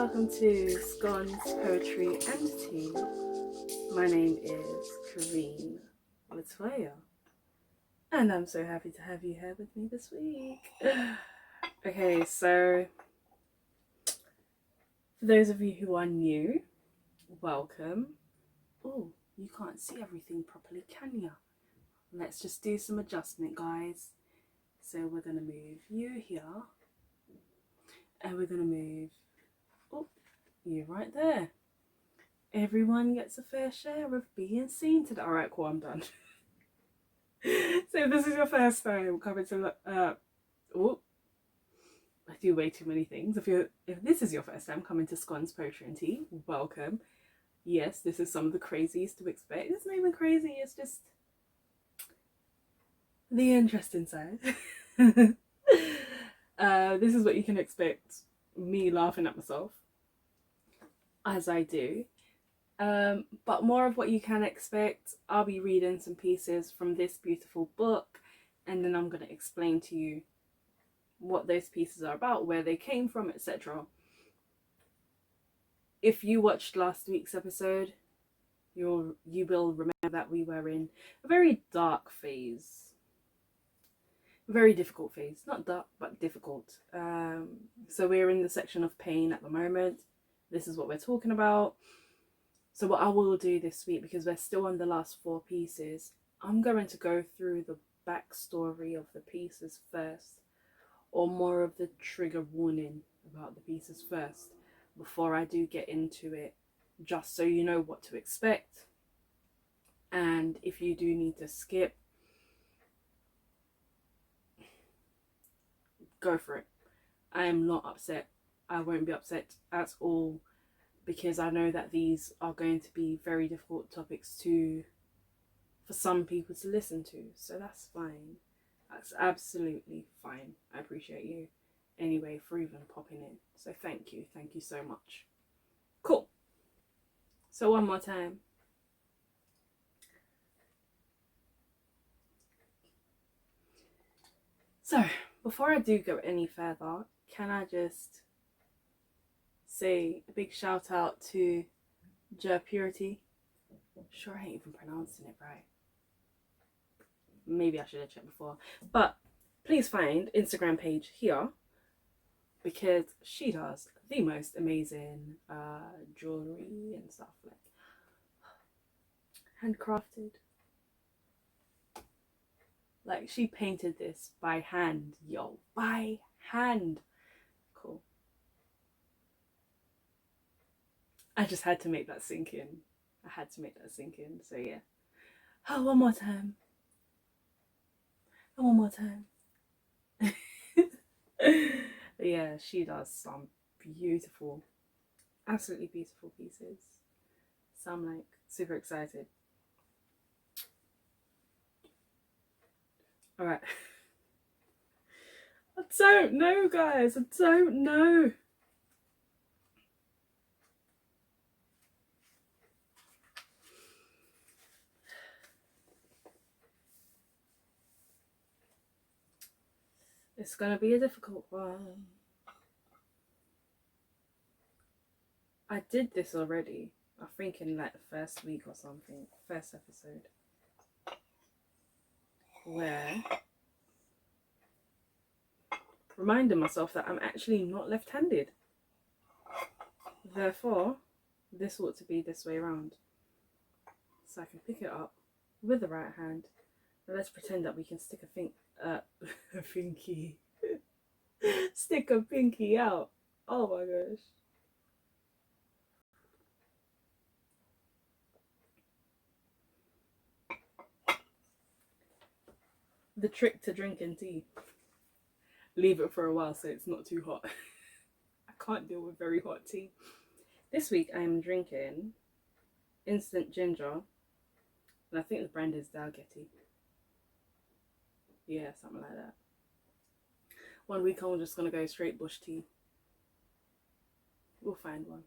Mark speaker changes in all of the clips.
Speaker 1: welcome to Scones, Poetry and Tea. My name is Kareen Latoya, and I'm so happy to have you here with me this week. Okay, so for those of you who are new, welcome. Oh, you can't see everything properly, can ya? Let's just do some adjustment, guys. So we're going to move you here, and we're going to move you right there. Everyone gets a fair share of being seen today. Alright, cool, I'm done. So if this is your first time coming to I do way too many things. If this is your first time coming to Scones, Poetry and Tea, welcome. Yes, this is some of the craziest to expect. It's not even crazy, it's just the interesting side. This is what you can expect, me laughing at myself as I do. But more of what you can expect, I'll be reading some pieces from this beautiful book, and then I'm going to explain to you what those pieces are about, where they came from, etc. If you watched last week's episode, you will remember that we were in a very dark phase. A very difficult phase. Not dark, but difficult. So we're in the section of pain at the moment. This is what we're talking about. So what I will do this week, because we're still on the last 4 pieces, I'm going to go through the backstory of the pieces first, or more of the trigger warning about the pieces first, before I do get into it, just so you know what to expect. And if you do need to skip, go for it. I am not upset. I won't be upset at all, because I know that these are going to be very difficult topics for some people to listen to. So that's fine. That's absolutely fine. I appreciate you anyway for even popping in. So thank you. Thank you so much. Cool. So one more time. So before I do go any further, can I just say a big shout out to Purity. Sure, I ain't even pronouncing it right. Maybe I should have checked before. But please find Instagram page here, because she does the most amazing jewelry and stuff, like handcrafted. Like, she painted this by hand, yo, by hand. Cool. I just had to make that sink in. So yeah. Oh, one more time. And one more time. Yeah, she does some beautiful, absolutely beautiful pieces. So I'm like super excited. Alright. I don't know, guys. I don't know. It's gonna be a difficult one. I did this already, I think in like the first week or something, first episode, where reminding myself that I'm actually not left-handed. Therefore, this ought to be this way around. So I can pick it up with the right hand. Now let's pretend that we can stick a pinky. Stick a pinky out. Oh my gosh. The trick to drinking tea: leave it for a while so it's not too hot. I can't deal with very hot tea. This week I'm drinking instant ginger, and I think the brand is Dalgety. Yeah, something like that. One week I'm just gonna go straight bush tea. We'll find one.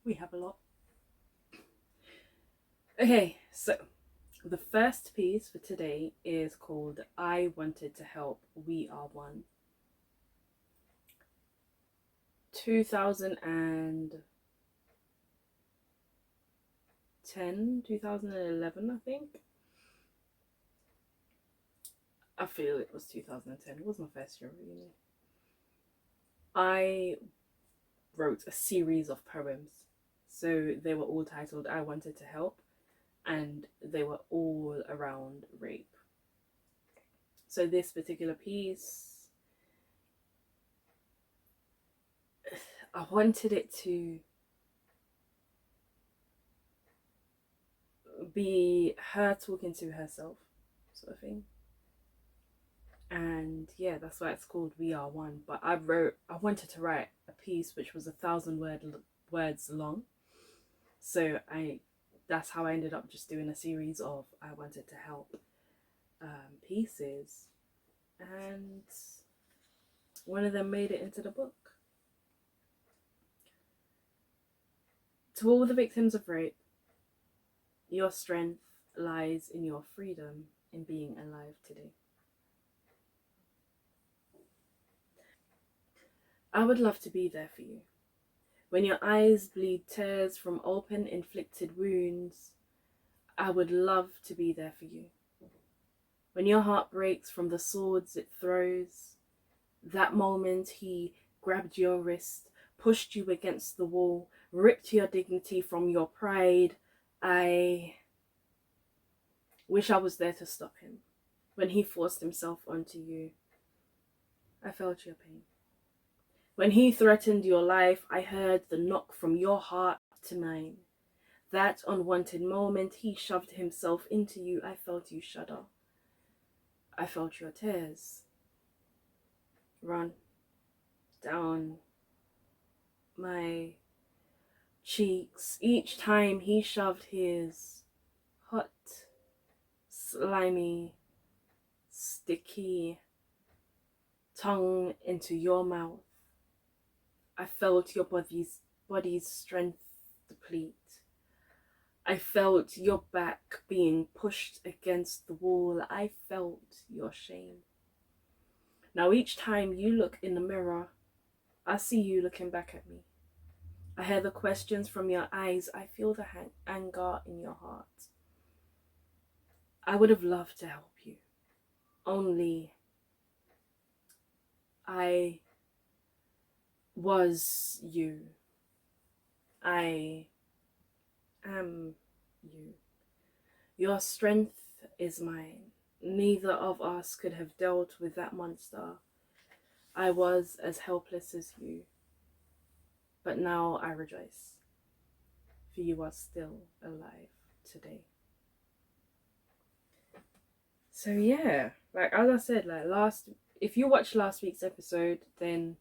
Speaker 1: We have a lot. Okay, so the first piece for today is called I Wanted to Help, We Are One. 2010, 2011, I think. I feel it was 2010. It was my first year of uni. I wrote a series of poems. So they were all titled I Wanted to Help, and they were all around rape. So this particular piece, I wanted it to be her talking to herself, sort of thing. And yeah, that's why it's called We Are One. But I wanted to write a piece which was 1,000 words long. So that's how I ended up just doing a series of I Wanted to Help pieces, and one of them made it into the book. To all the victims of rape, your strength lies in your freedom in being alive today. I would love to be there for you. When your eyes bleed tears from open inflicted wounds, I would love to be there for you. When your heart breaks from the swords it throws, that moment he grabbed your wrist, pushed you against the wall, ripped your dignity from your pride. I wish I was there to stop him. When he forced himself onto you, I felt your pain. When he threatened your life, I heard the knock from your heart to mine. That unwanted moment he shoved himself into you, I felt you shudder. I felt your tears run down my cheeks each time he shoved his hot, slimy, sticky tongue into your mouth. I felt your body's strength deplete. I felt your back being pushed against the wall. I felt your shame. Now each time you look in the mirror, I see you looking back at me. I hear the questions from your eyes. I feel the anger in your heart. I would have loved to help you. Only I was you. I am you. Your strength is mine. Neither of us could have dealt with that monster. I was as helpless as you. But now I rejoice, for you are still alive today. So yeah, like as I said, if you watched last week's episode, then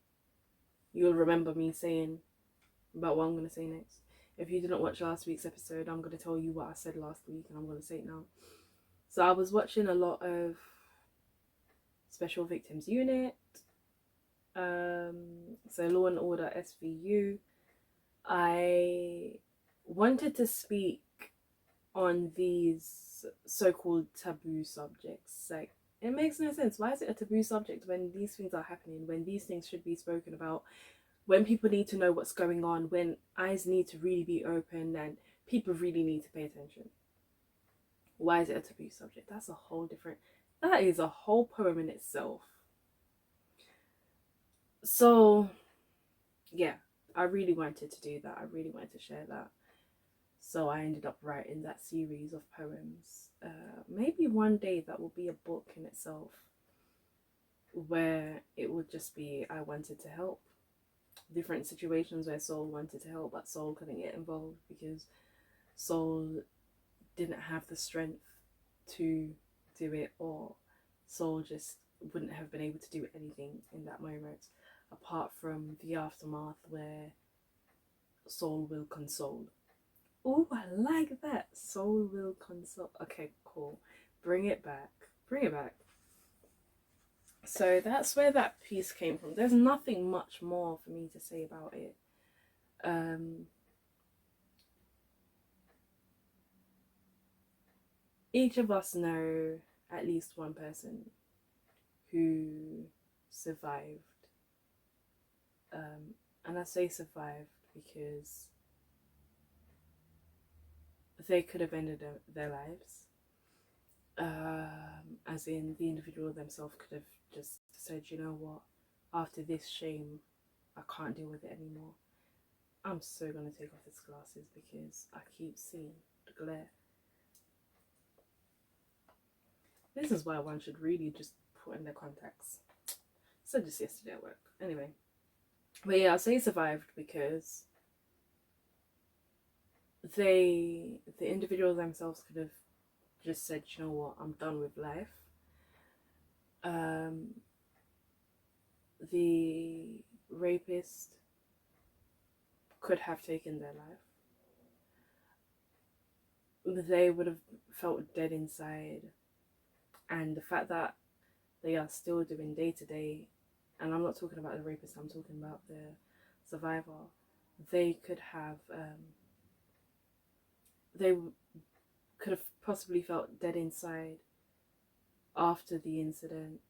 Speaker 1: you'll remember me saying about what I'm going to say next. If you didn't watch last week's episode, I'm going to tell you what I said last week, and I'm going to say it now. So I was watching a lot of Special Victims Unit, so Law and Order SVU. I wanted to speak on these so-called taboo subjects. Like, it makes no sense. Why is it a taboo subject when these things are happening, when these things should be spoken about, when people need to know what's going on, when eyes need to really be open and people really need to pay attention? Why is it a taboo subject? That is a whole poem in itself. So yeah, I really wanted to do that. I really wanted to share that. So I ended up writing that series of poems. Maybe one day that will be a book in itself, where it would just be I wanted to help. Different situations where Soul wanted to help, but Soul couldn't get involved because Soul didn't have the strength to do it, or Soul just wouldn't have been able to do anything in that moment, apart from the aftermath where Soul will console. Oh, I like that. Soul will console. Okay, cool. Bring it back. Bring it back. So that's where that piece came from. There's nothing much more for me to say about it. Each of us know at least one person who survived And I say survived because they could have ended their lives. As in, the individual themselves could have just said, you know what, after this shame, I can't deal with it anymore. I'm so going to take off these glasses because I keep seeing the glare. This is why one should really just put in their contacts. So just yesterday at work. Anyway. But yeah, I'll say survived because the individual themselves could have just said, you know what, I'm done with life. The rapist could have taken their life. They would have felt dead inside. And the fact that they are still doing day to day, and I'm not talking about the rapist, I'm talking about the survivor, they could have possibly felt dead inside after the incident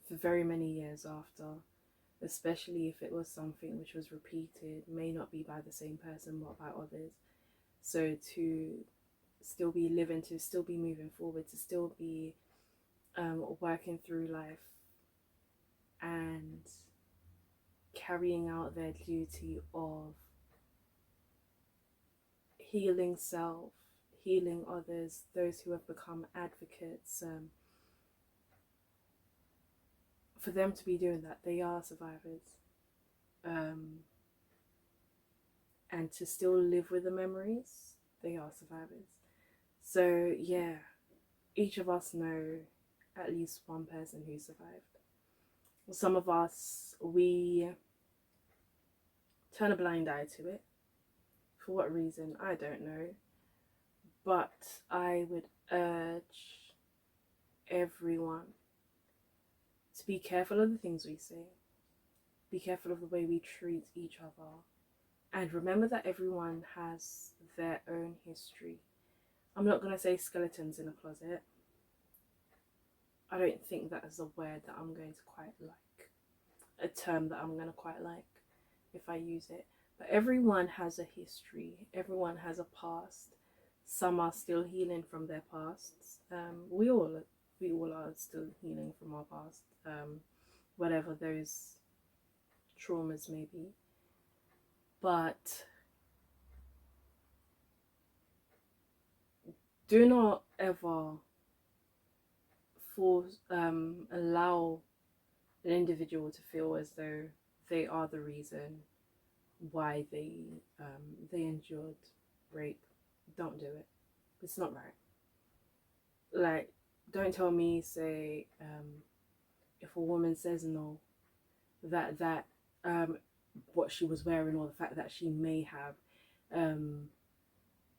Speaker 1: for very many years after, especially if it was something which was repeated, may not be by the same person but by others. So to still be living, to still be moving forward, to still be working through life and carrying out their duty of healing self, healing others, those who have become advocates, for them to be doing that, they are survivors. And to still live with the memories, they are survivors. So yeah, each of us know at least one person who survived. Some of us, we turn a blind eye to it. For what reason, I don't know. But I would urge everyone to be careful of the things we say. Be careful of the way we treat each other. And remember that everyone has their own history. I'm not going to say skeletons in a closet. I don't think that is a word that I'm going to quite like. A term that I'm going to quite like if I use it. But everyone has a history. Everyone has a past. Some are still healing from their pasts. We all are still healing from our past. Whatever those traumas may be. But do not ever allow an individual to feel as though they are the reason why they endured rape. Don't do it. It's not right. Like, don't tell me, say, if a woman says no, that what she was wearing, or the fact that she may have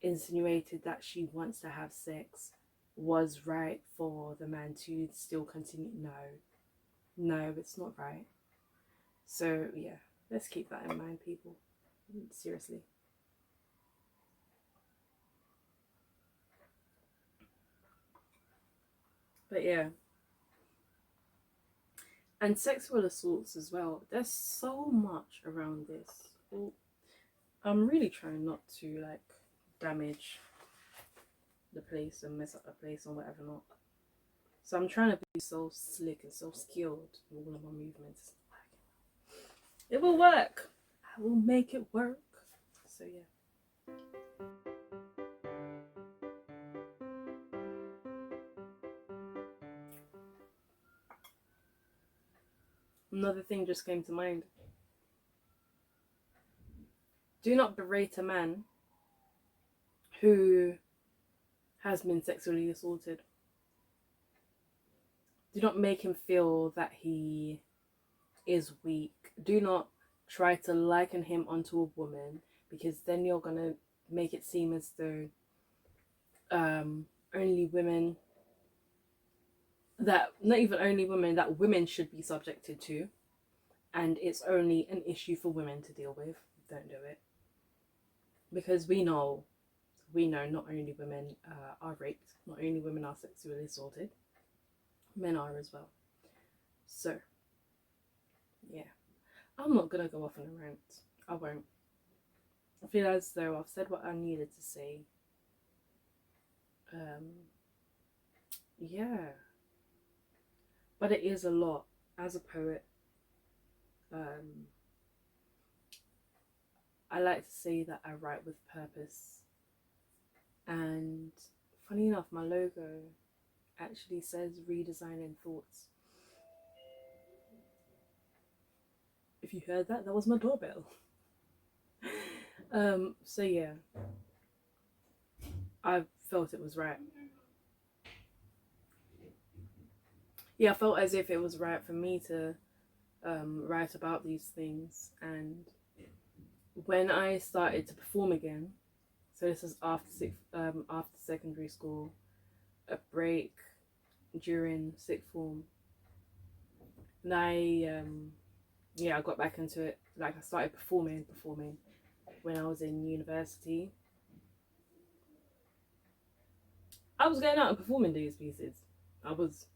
Speaker 1: insinuated that she wants to have sex, was right for the man to still continue. No, it's not right. So yeah, let's keep that in mind, people. Seriously. But yeah, and sexual assaults as well, there's so much around this. Well, I'm really trying not to like damage the place and mess up the place or whatever not. So I'm trying to be so slick and so skilled in all of my movements. It will work. I will make it work. So yeah. Another thing just came to mind. Do not berate a man who has been sexually assaulted. Do not make him feel that he is weak. Do not try to liken him onto a woman, because then you're going to make it seem as though only women, that not even only women, that women should be subjected to, and it's only an issue for women to deal with. Don't do it, because we know not only women are raped, not only women are sexually assaulted, men are as well. So yeah, I'm not gonna go off on a rant. I won't. I feel as though I've said what I needed to say. Yeah, but it is a lot as a poet. Um, I like to say that I write with purpose, and funny enough, my logo actually says redesigning thoughts. If you heard that, that was my doorbell. So yeah, I felt it was right. Yeah, I felt as if it was right for me to write about these things. And when I started to perform again, so this is after secondary school, a break during sixth form, and I got back into it. Like I started performing when I was in university. I was going out and performing these pieces. I was,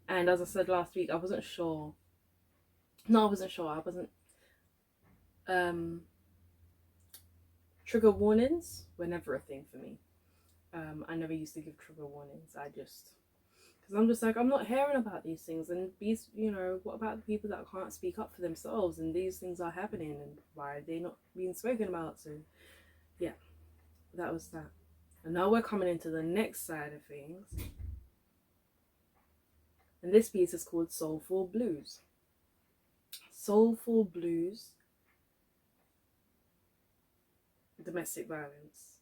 Speaker 1: and as I said last week, I wasn't sure. No, I wasn't sure. I wasn't. Um, Trigger warnings were never a thing for me. I never used to give trigger warnings. I just, because I'm just like, I'm not hearing about these things, and these, what about the people that can't speak up for themselves, and these things are happening, and why are they not being spoken about? So yeah, that was that. And now we're coming into the next side of things, and this piece is called Soulful Blues. Soulful Blues, domestic violence.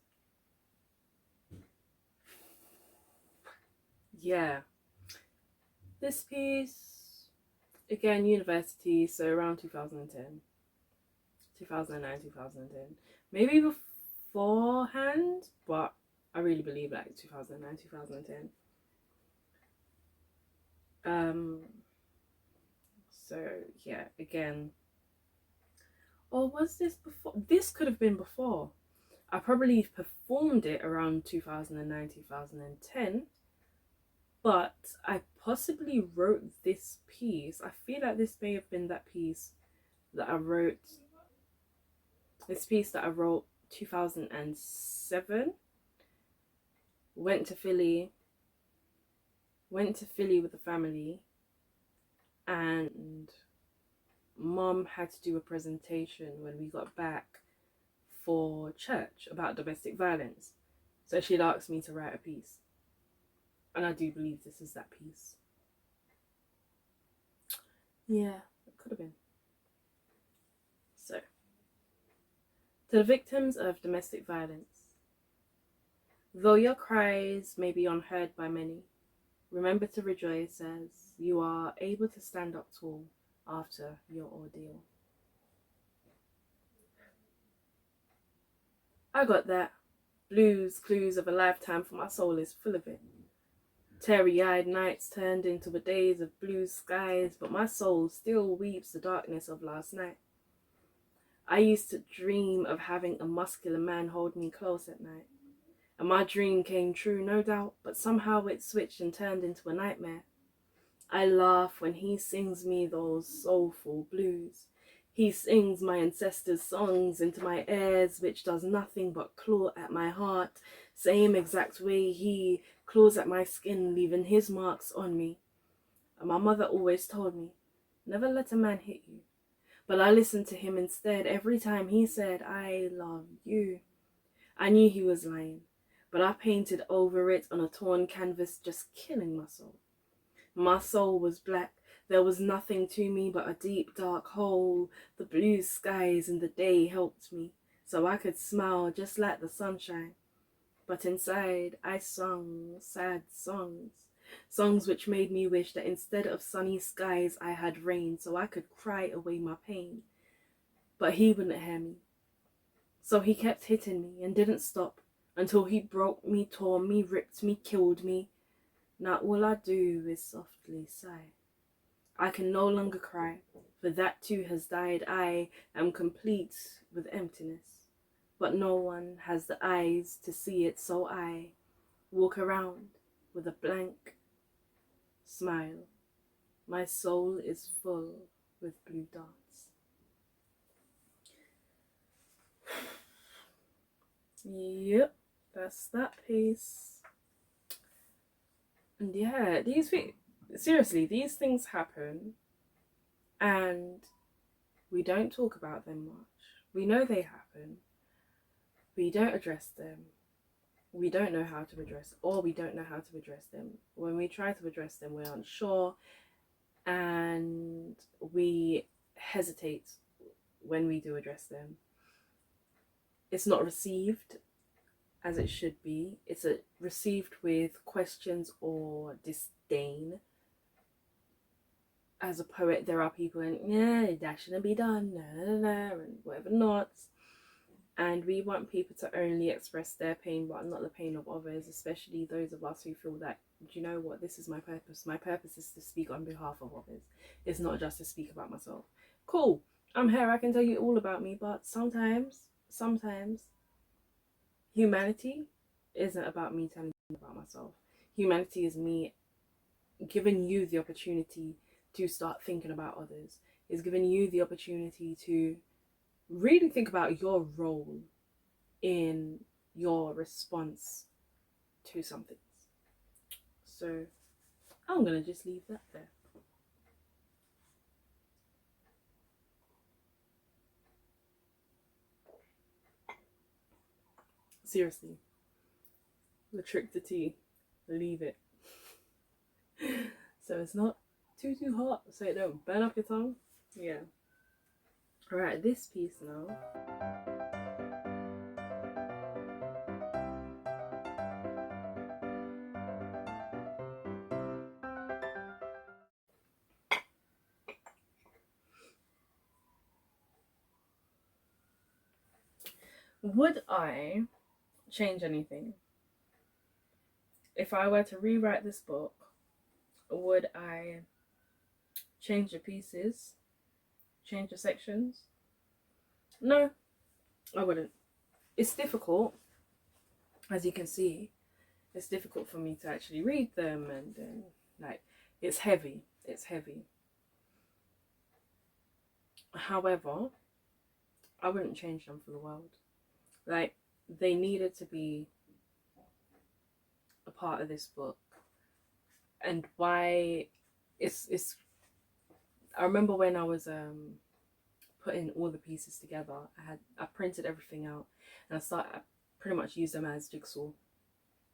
Speaker 1: Yeah, this piece, again, university, so around 2010, 2009, 2010, maybe beforehand, but I really believe like 2009, 2010. So yeah, again, or was this before? This could have been before. I probably performed it around 2009, 2010, but I possibly wrote this piece. I feel like this may have been that piece that I wrote. This piece that I wrote 2007. Went to Philly with the family, and mom had to do a presentation when we got back for church about domestic violence. So she'd asked me to write a piece. And I do believe this is that piece. Yeah, it could have been. So, to the victims of domestic violence, though your cries may be unheard by many, remember to rejoice as you are able to stand up tall after your ordeal. I got that. Blues, clues of a lifetime, for my soul is full of it. Teary-eyed nights turned into the days of blue skies, but my soul still weeps the darkness of last night. I used to dream of having a muscular man hold me close at night. And my dream came true, no doubt, but somehow it switched and turned into a nightmare. I laugh when he sings me those soulful blues. He sings my ancestors' songs into my ears, which does nothing but claw at my heart, same exact way he claws at my skin, leaving his marks on me. And my mother always told me, never let a man hit you. But I listened to him instead every time he said, I love you. I knew he was lying, but I painted over it on a torn canvas, just killing my soul. My soul was black. There was nothing to me but a deep, dark hole. The blue skies in the day helped me, so I could smile just like the sunshine. But inside, I sung sad songs. Songs which made me wish that instead of sunny skies, I had rain, so I could cry away my pain. But he wouldn't hear me. So he kept hitting me and didn't stop until he broke me, tore me, ripped me, killed me. Now all I do is softly sigh. I can no longer cry, for that too has died. I am complete with emptiness, but no one has the eyes to see it, so I walk around with a blank smile. My soul is full with blue dots. Yep, that's that piece. And yeah, these things, seriously, these things happen and we don't talk about them much. We know they happen, we don't address them. We don't know how to address, or we don't know how to address them. When we try to address them, we're unsure and we hesitate when we do address them. It's not received as it should be. It's received with questions or disdain. As a poet, there are people in, yeah, that shouldn't be done, and whatever not. And we want people to only express their pain, but not the pain of others, especially those of us who feel that, do you know what, this is my purpose. My purpose is to speak on behalf of others. It's not just to speak about myself. Cool, I'm here, I can tell you all about me, but sometimes humanity isn't about me telling you about myself. Humanity is me giving you the opportunity to start thinking about others. It's giving you the opportunity to really think about your role in your response to something. So I'm gonna just leave that there. Seriously, the trick to tea, leave it. So it's not too hot, so it don't burn up your tongue. Yeah. Alright, this piece now. Would I change anything? If I were to rewrite this book, would I change the pieces? Change the sections? No, I wouldn't. It's difficult, as you can see. It's difficult for me to actually read them, and like, it's heavy. It's heavy. However, I wouldn't change them for the world. Like, they needed to be a part of this book. And why it's I remember when I was putting all the pieces together, I printed everything out and I pretty much used them as jigsaw.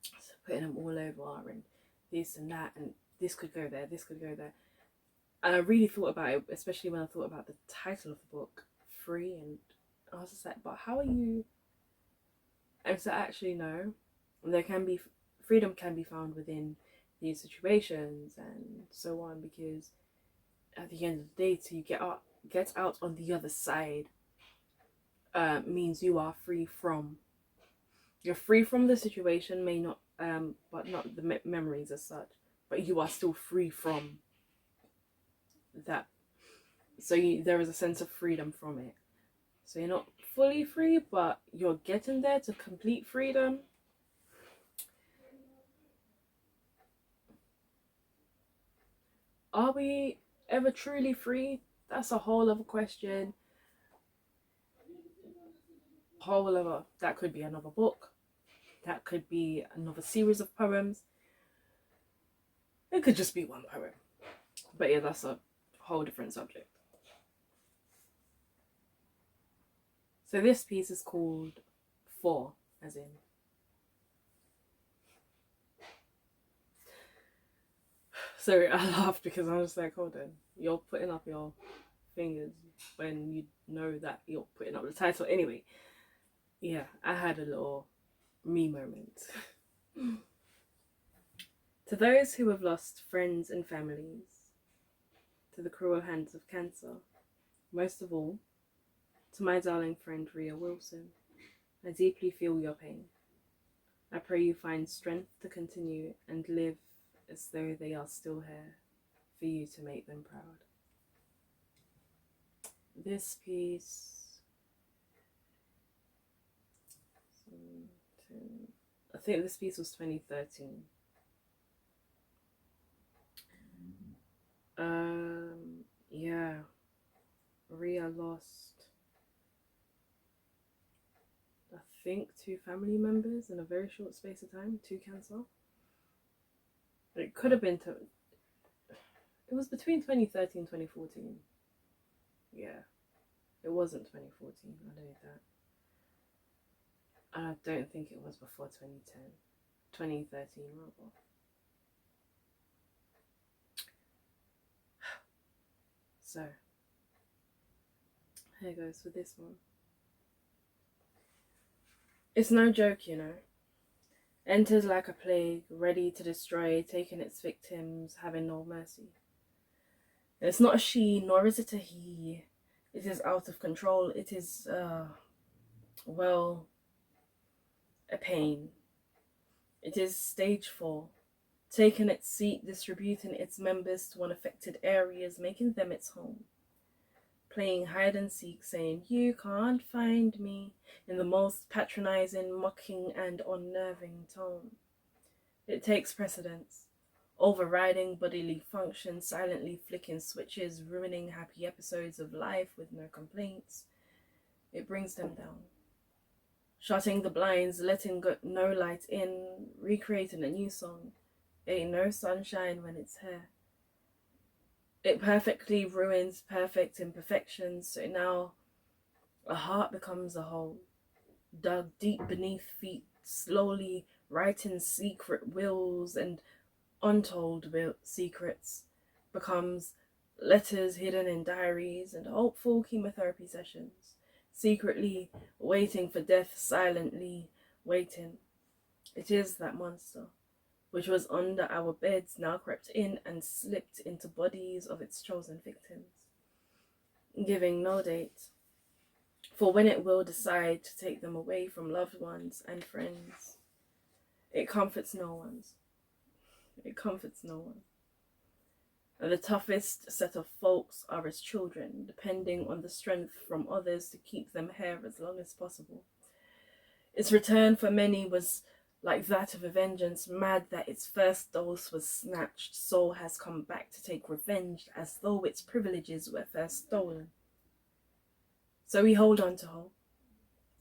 Speaker 1: So putting them all over, and this and that, and this could go there, this could go there. And I really thought about it, especially when I thought about the title of the book, Free, and I was just like, but how are you? And so actually no, there can be freedom can be found within these situations and so on, because at the end of the day, to get out on the other side means you are free from, you're free from the situation, may not but not the memories as such, but you are still free from that. So there is a sense of freedom from it. So you're not fully free, but you're getting there to complete freedom. Are we ever truly free? That's a whole other question. That could be another book. That could be another series of poems. It could just be one poem. But yeah, that's a whole different subject. So this piece is called For, as in. Sorry, I laughed because I was like, hold on, you're putting up your fingers when you know that you're putting up the title. Anyway, yeah, I had a little me moment. To those who have lost friends and families to the cruel hands of cancer, most of all, to my darling friend Rhea Wilson, I deeply feel your pain. I pray you find strength to continue and live as though they are still here for you to make them proud. This piece, I think this piece was 2013. Yeah, Rhea lost think, 2 family members in a very short space of time, 2 cancer. It could have been it was between 2013 and 2014. Yeah, it wasn't 2014. I know that. I don't think it was before 2010. 2013 rather. So, here goes for this one. It's no joke, you know. Enters like a plague, ready to destroy, taking its victims, having no mercy. And it's not a she, nor is it a he. It is out of control. It is, well, a pain. It is stage 4, taking its seat, distributing its members to unaffected areas, making them its home. Playing hide and seek, saying, "You can't find me," in the most patronizing, mocking, and unnerving tone. It takes precedence, overriding bodily function, silently flicking switches, ruining happy episodes of life with no complaints. It brings them down. Shutting the blinds, letting no light in, recreating a new song. Ain't no sunshine when it's here. It perfectly ruins perfect imperfections, so now a heart becomes a hole, dug deep beneath feet, slowly writing secret wills and untold secrets, becomes letters hidden in diaries and hopeful chemotherapy sessions, secretly waiting for death, silently waiting. It is that monster which was under our beds, now crept in and slipped into bodies of its chosen victims, giving no date for when it will decide to take them away from loved ones and friends. It comforts no one. It comforts no one. And the toughest set of folks are its children, depending on the strength from others to keep them here as long as possible. Its return for many was like that of a vengeance, mad that its first dose was snatched, soul has come back to take revenge as though its privileges were first stolen. So we hold on to hope,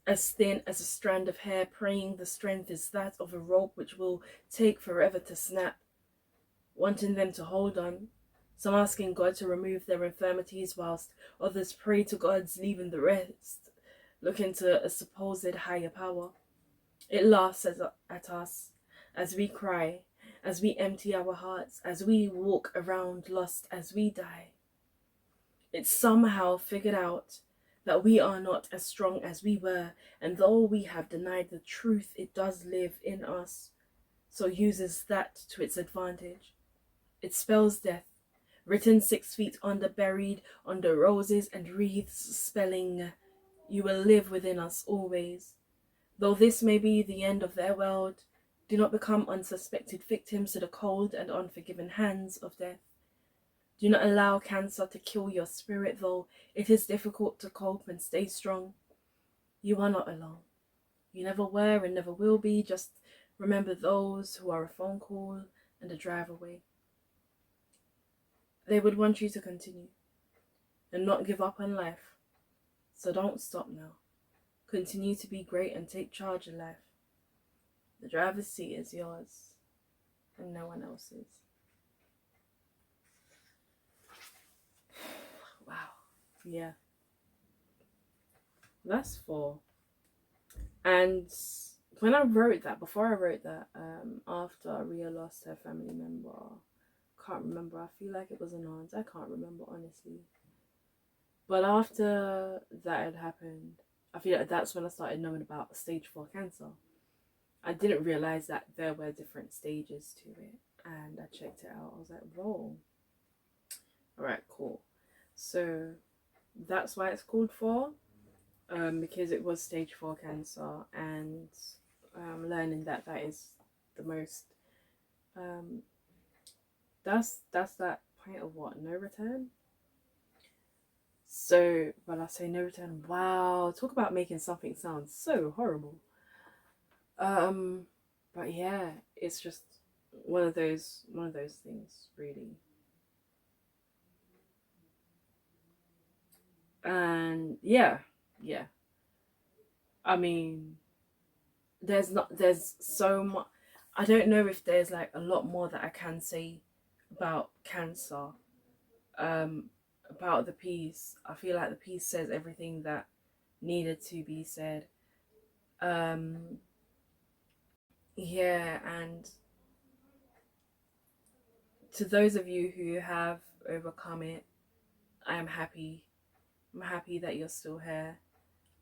Speaker 1: as thin as a strand of hair, praying the strength is that of a rope which will take forever to snap, wanting them to hold on, some asking God to remove their infirmities, whilst others pray to God's leaving the rest, looking to a supposed higher power. It laughs at us as we cry, as we empty our hearts, as we walk around lost, as we die. It somehow figured out that we are not as strong as we were, and though we have denied the truth, it does live in us, so uses that to its advantage. It spells death, written 6 feet under, buried under roses and wreaths, spelling, "You will live within us always." Though this may be the end of their world, do not become unsuspected victims to the cold and unforgiving hands of death. Do not allow cancer to kill your spirit, though it is difficult to cope and stay strong. You are not alone. You never were and never will be. Just remember those who are a phone call and a drive away. They would want you to continue and not give up on life. So don't stop now. Continue to be great and take charge of life. The driver's seat is yours and no one else's. Wow. Yeah. That's 4. And when I wrote that, before I wrote that, after Ria lost her family member, can't remember, I feel like it was an aunt, I can't remember honestly. But after that had happened, I feel like that's when I started knowing about stage 4 cancer. I didn't realize that there were different stages to it, and I checked it out. I was like, whoa. Alright, cool. So that's why it's called 4, because it was stage 4 cancer, and learning that is the most, that's that point of what, no return. So when I say no return, wow, talk about making something sound so horrible. But yeah, it's just one of those things, really. And yeah. I mean, there's so much. I don't know if there's like a lot more that I can say about cancer, um about the piece. I feel like the piece says everything that needed to be said. um yeah, and to those of you who have overcome it, I am happy. I'm happy that you're still here.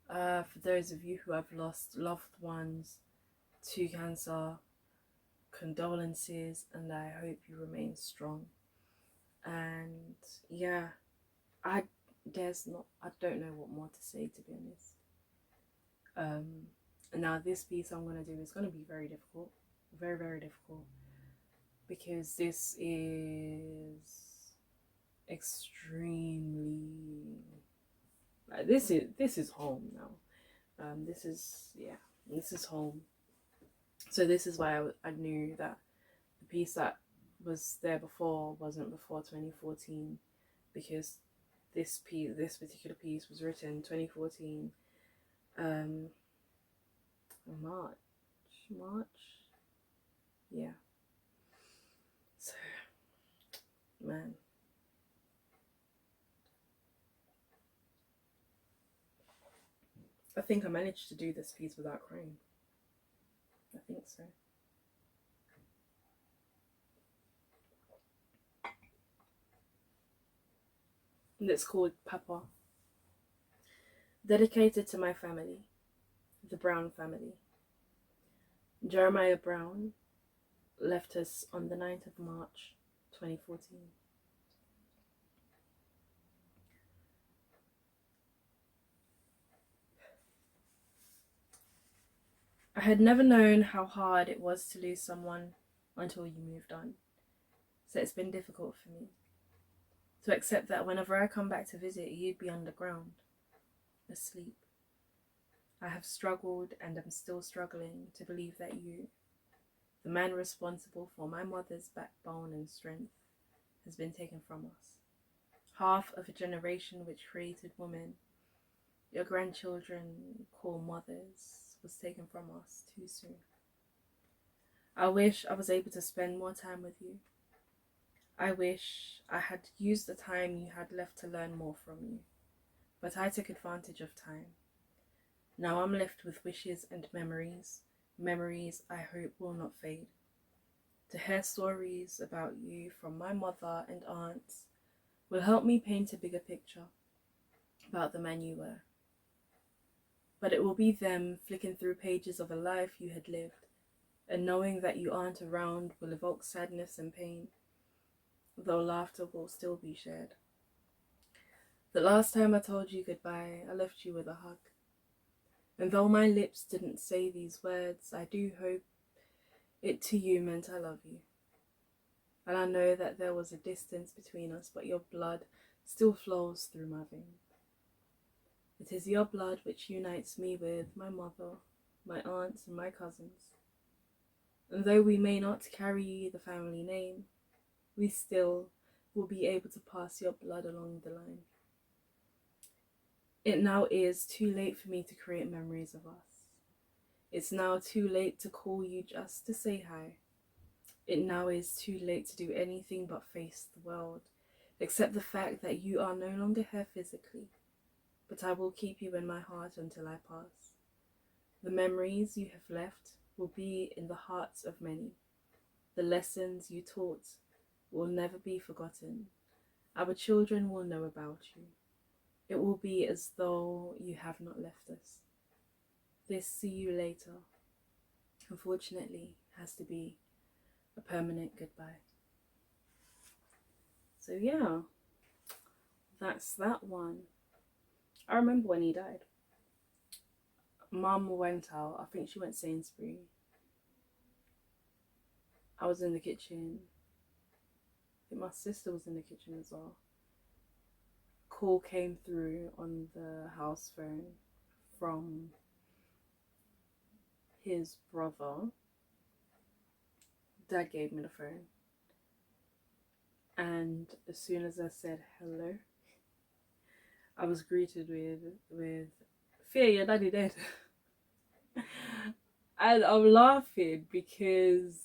Speaker 1: For those of you who have lost loved ones to cancer, condolences, and I hope you remain strong. And yeah, I I don't know what more to say, to be honest. And now this piece I'm gonna do is gonna be very difficult, very very difficult, because this is extremely like this is home now. This is, yeah, this is home. So this is why I knew that the piece that was there before wasn't before 2014, because this particular piece was written 2014, um, March, yeah. So, man, I think I managed to do this piece without crying. I think so. And it's called Papa. Dedicated to my family, the Brown family. Jeremiah Brown left us on the 9th of March 2014. I had never known how hard it was to lose someone until you moved on. So it's been difficult for me to accept that whenever I come back to visit, you'd be underground, asleep. I have struggled and am still struggling to believe that you, the man responsible for my mother's backbone and strength, has been taken from us. Half of a generation which created women, your grandchildren call mothers, was taken from us too soon. I wish I was able to spend more time with you. I wish I had used the time you had left to learn more from you, but I took advantage of time. Now I'm left with wishes and memories, memories I hope will not fade. To hear stories about you from my mother and aunts will help me paint a bigger picture about the man you were. But it will be them flicking through pages of a life you had lived, and knowing that you aren't around will evoke sadness and pain, though laughter will still be shared. The last time I told you goodbye, I left you with a hug. And though my lips didn't say these words, I do hope it to you meant I love you. And I know that there was a distance between us, but your blood still flows through my veins. It is your blood which unites me with my mother, my aunts, and my cousins. And though we may not carry the family name, we still will be able to pass your blood along the line. It now is too late for me to create memories of us. It's now too late to call you just to say hi. It now is too late to do anything but face the world, accept the fact that you are no longer here physically, but I will keep you in my heart until I pass. The memories you have left will be in the hearts of many. The lessons you taught will never be forgotten. Our children will know about you. It will be as though you have not left us. This see you later, unfortunately, has to be a permanent goodbye. So yeah, that's that one. I remember when he died. Mum went out, I think she went Sainsbury. I was in the kitchen. I think my sister was in the kitchen as well. Call came through on the house phone from his brother. Dad gave me the phone. And as soon as I said hello, I was greeted with Fear, your daddy dead. And I'm laughing because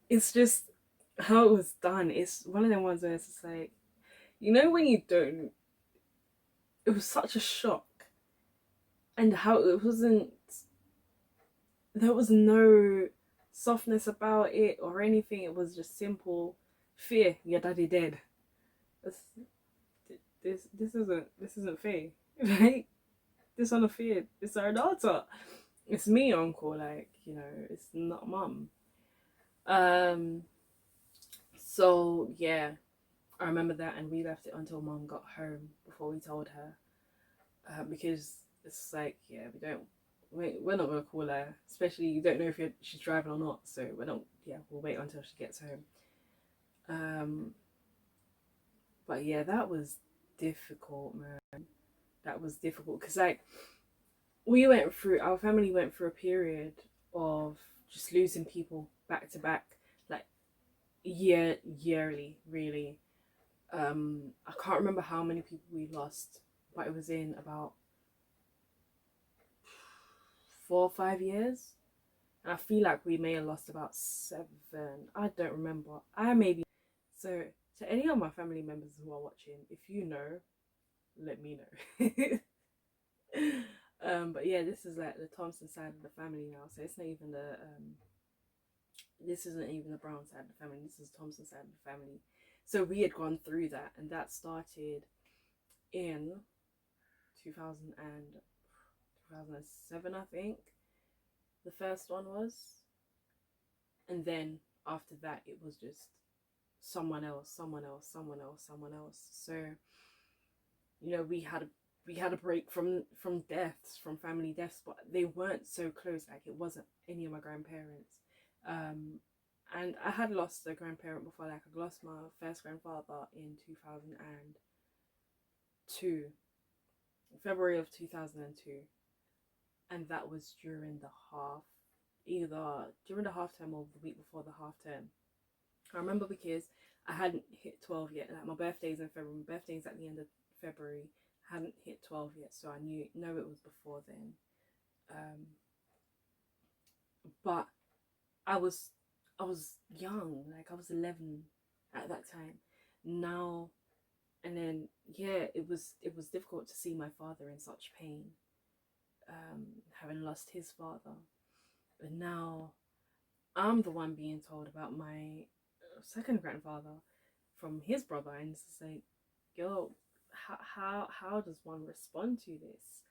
Speaker 1: it's just how it was done. It's one of them ones where it's just like, when you don't, it was such a shock. And how it wasn't, there was no softness about it or anything. It was just simple fear. Your daddy dead. This isn't fair, right? This on a fear. It's our daughter. It's me, uncle. Like, it's not mum. Um. So yeah, I remember that, and we left it until mum got home before we told her, because it's like, yeah, we're not gonna call her, especially you don't know if she's driving or not. So we're not. Yeah, we'll wait until she gets home. But yeah, that was difficult, man. That was difficult because like our family went through a period of just losing people back to back, like yearly, really. I can't remember how many people we lost, but it was in about 4 or 5 years. And I feel like we may have lost about 7. I don't remember. I maybe. So, to any of my family members who are watching, if you know, let me know. But yeah, this is like the Thompson side of the family now. So it's not even this isn't even the Brown side of the family. This is Thompson side of the family. So we had gone through that, and that started in 2000 and 2007, I think. The first one was, and then after that, it was just someone else, someone else, someone else, someone else. So we had a break from deaths, from family deaths, but they weren't so close. Like, it wasn't any of my grandparents. And I had lost a grandparent before. Like, I lost my first grandfather in 2002, February of 2002, and that was either during the half term or the week before the half term. I remember because I hadn't hit 12 yet. Like, my birthday's in February. My birthday's at the end of February. I hadn't hit 12 yet, so I know it was before then. But I was young. Like, I was 11 at that time. Now, and then yeah, it was difficult to see my father in such pain, having lost his father. But now I'm the one being told about my second grandfather from his brother, and it's just like, yo, how does one respond to this?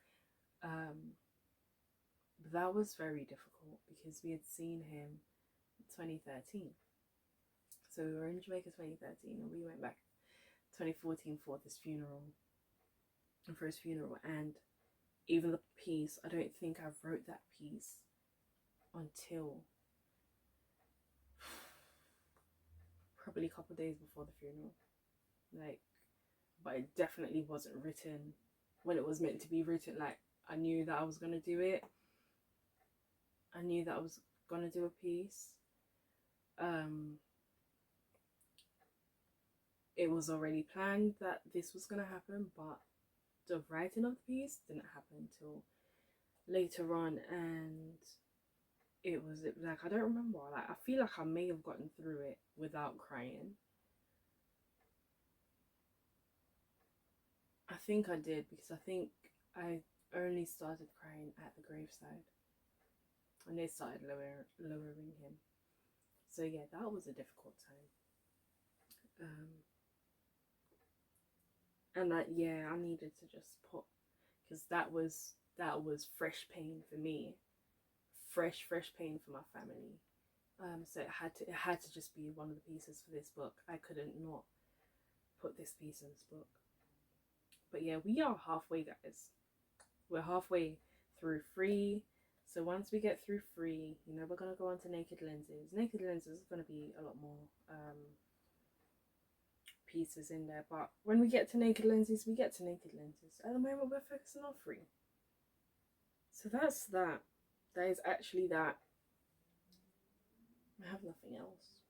Speaker 1: That was very difficult because we had seen him in 2013. So we were in Jamaica 2013, and we went back 2014 for his funeral, and even the piece, I don't think I wrote that piece until probably a couple of days before the funeral. Like, but it definitely wasn't written when it was meant to be written. Like, I knew that I was gonna do it. I knew that I was gonna do a piece. It was already planned that this was gonna happen, but the writing of the piece didn't happen until later on, and it was like, I don't remember. Like, I feel like I may have gotten through it without crying. I think I did, because I think I only started crying at the graveside, and they started lowering him. So yeah, that was a difficult time. And that, yeah, I needed to just put, because that was fresh pain for me, fresh pain for my family. So it had to just be one of the pieces for this book. I couldn't not put this piece in this book. But yeah, we are halfway, guys. We're halfway through 3. So once we get through 3, we're gonna go on to Naked Lenses. Naked Lenses is gonna be a lot more pieces in there, but when we get to Naked Lenses, we get to Naked Lenses. At the moment, we're focusing on 3. So that's that. That is actually that. I have nothing else.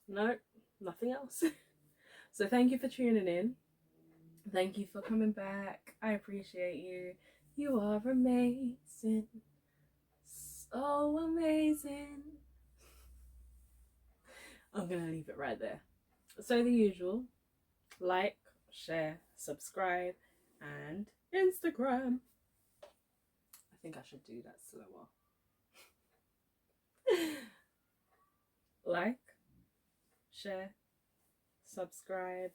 Speaker 1: No, nothing else. So thank you for tuning in. Thank you for coming back. I appreciate you. You are amazing. So amazing. I'm going to leave it right there. So, the usual: like, share, subscribe, and Instagram. I think I should do that slower. Like, share, subscribe,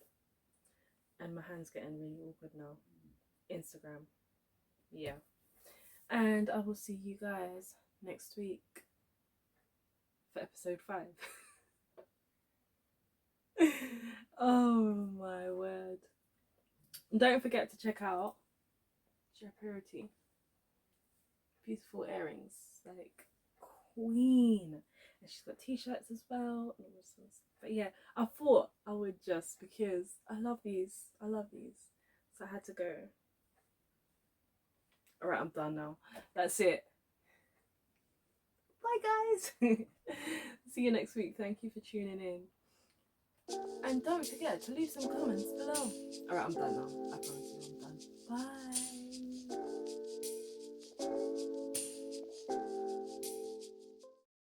Speaker 1: and my hand's getting really awkward now. Instagram. Yeah. And I will see you guys next week for episode 5. Oh my word. Don't forget to check out Jeopardy. Beautiful earrings. Like, queen. And she's got t-shirts as well. But yeah, I thought I would, just because I love these. So I had to go. Alright, I'm done now. That's it. Bye guys. See you next week. Thank you for tuning in. And don't forget to leave some comments below. Alright, I'm done now. I promise you I'm done. Bye.